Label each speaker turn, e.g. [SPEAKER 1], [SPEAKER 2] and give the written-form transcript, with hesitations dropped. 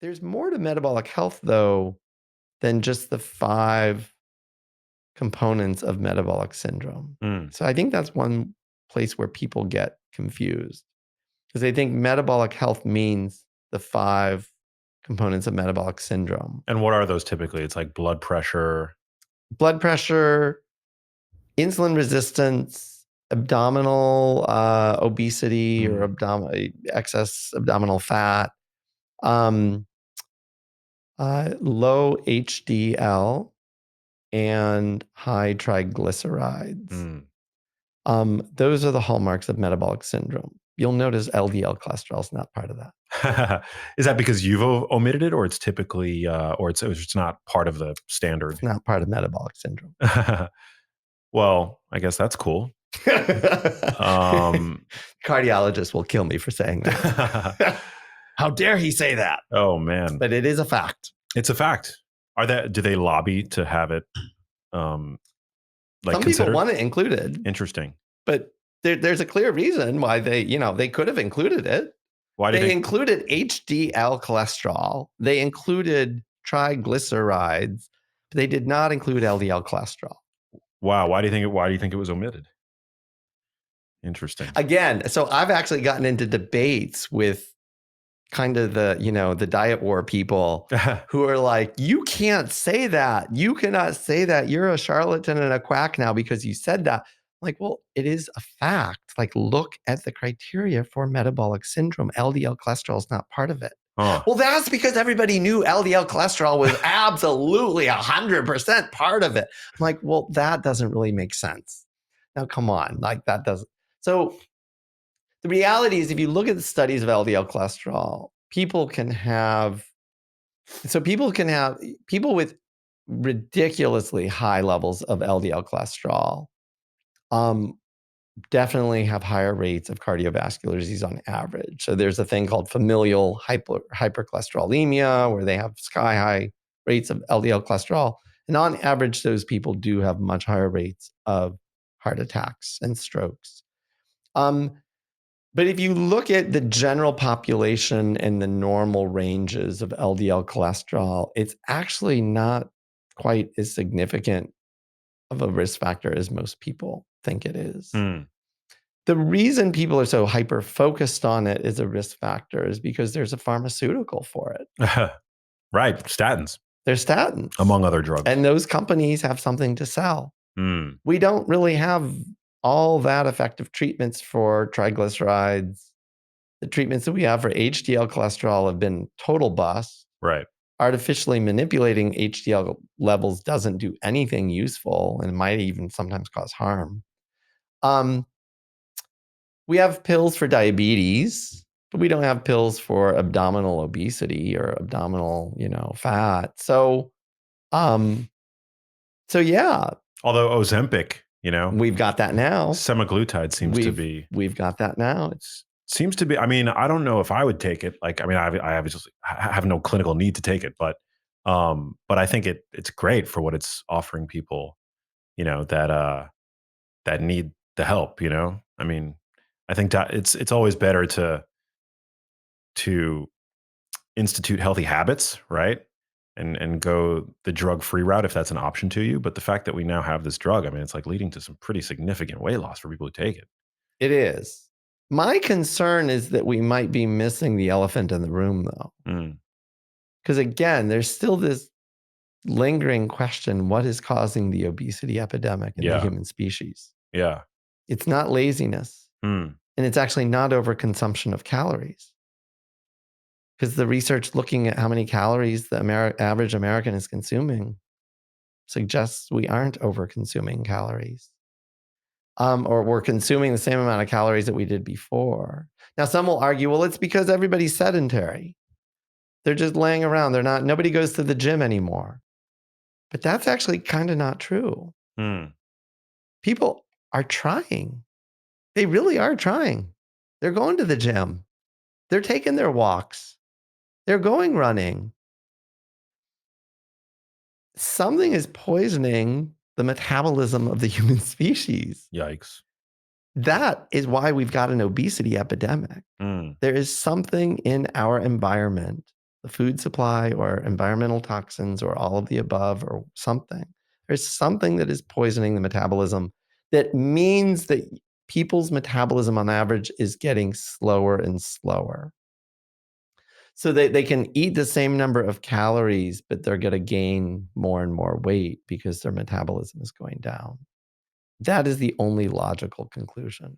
[SPEAKER 1] There's more to metabolic health, though, than just the 5 components of metabolic syndrome.
[SPEAKER 2] Mm.
[SPEAKER 1] So I think that's one place where people get confused because they think metabolic health means the 5 components of metabolic syndrome.
[SPEAKER 2] And what are those typically? It's like blood pressure,
[SPEAKER 1] insulin resistance, abdominal obesity or excess abdominal fat, low HDL, and high triglycerides. Those are the hallmarks of metabolic syndrome. You'll notice LDL cholesterol is not part of that.
[SPEAKER 2] Is that because you've omitted it, or it's typically, or it's not part of the standard?
[SPEAKER 1] It's not part of metabolic syndrome.
[SPEAKER 2] Well, I guess that's cool.
[SPEAKER 1] Cardiologist will kill me for saying that. How dare he say that?
[SPEAKER 2] Oh man!
[SPEAKER 1] But it is a fact.
[SPEAKER 2] It's a fact. Do they lobby to have it?
[SPEAKER 1] Some people want it included.
[SPEAKER 2] Interesting.
[SPEAKER 1] But there's a clear reason why they could have included it.
[SPEAKER 2] Why did they
[SPEAKER 1] included HDL cholesterol? They included triglycerides. But they did not include LDL cholesterol.
[SPEAKER 2] Wow. Why do you think it was omitted? Interesting.
[SPEAKER 1] Again, so I've actually gotten into debates with kind of the diet war people who are like, you can't say that. You cannot say that. You're a charlatan and a quack now because you said that. Like, well, it is a fact. Like, look at the criteria for metabolic syndrome. LDL cholesterol is not part of it. Well, that's because everybody knew LDL cholesterol was absolutely 100% part of it. I'm like, well, that doesn't really make sense. Now, come on. Like, that doesn't. So the reality is, if you look at the studies of LDL cholesterol, people with ridiculously high levels of LDL cholesterol definitely have higher rates of cardiovascular disease on average. So there's a thing called familial hypercholesterolemia, where they have sky high rates of LDL cholesterol. And on average, those people do have much higher rates of heart attacks and strokes. But if you look at the general population and the normal ranges of LDL cholesterol, it's actually not quite as significant of a risk factor as most people think it is. The reason people are so hyper-focused on it as a risk factor is because there's a pharmaceutical for it.
[SPEAKER 2] Right, statins.
[SPEAKER 1] They're statins.
[SPEAKER 2] Among other drugs.
[SPEAKER 1] And those companies have something to sell. We don't really have all that effective treatments for triglycerides. The treatments that we have for HDL cholesterol have been total busts.
[SPEAKER 2] Right.
[SPEAKER 1] Artificially manipulating HDL levels doesn't do anything useful and might even sometimes cause harm. We have pills for diabetes, but we don't have pills for abdominal obesity or abdominal, fat. So yeah.
[SPEAKER 2] Although Ozempic,
[SPEAKER 1] we've got that now.
[SPEAKER 2] Semaglutide seems to be.
[SPEAKER 1] We've got that now.
[SPEAKER 2] Seems to be. I mean, I don't know if I would take it. Like, I mean, I obviously have no clinical need to take it, but I think it's great for what it's offering people, that need the help. I mean, I think that it's always better to institute healthy habits, right? And go the drug-free route if that's an option to you. But the fact that we now have this drug, I mean, it's like leading to some pretty significant weight loss for people who take it.
[SPEAKER 1] It is. My concern is that we might be missing the elephant in the room, though. Because again, there's still this lingering question: what is causing the obesity epidemic in the human species?
[SPEAKER 2] Yeah.
[SPEAKER 1] It's not laziness. And it's actually not overconsumption of calories. Because the research looking at how many calories the average American is consuming suggests we aren't overconsuming calories. Or we're consuming the same amount of calories that we did before. Now, some will argue, well, it's because everybody's sedentary. They're just laying around. Nobody goes to the gym anymore. But that's actually kind of not true. People are trying. They really are trying. They're going to the gym. They're taking their walks. They're going running. Something is poisoning the metabolism of the human species.
[SPEAKER 2] Yikes.
[SPEAKER 1] That is why we've got an obesity epidemic. There is something in our environment, the food supply or environmental toxins or all of the above or something. There's something that is poisoning the metabolism that means that people's metabolism on average is getting slower and slower. So they can eat the same number of calories, but they're going to gain more and more weight because their metabolism is going down. That is the only logical conclusion.